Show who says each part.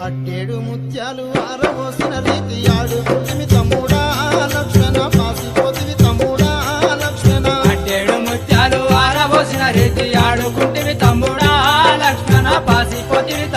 Speaker 1: అట్టేడు ముత్యాలు ఆరవోసిన రీతి ఆడుకుంటివి తమ్ముడా లక్ష్మణ పాసిపోతివి తమ్ముడా లక్ష్మణ
Speaker 2: అట్టేడు ముత్యాలు ఆరబోసిన రీతి ఆడుకుంటివి తమ్ముడా లక్ష్మణ పాసిపోతివి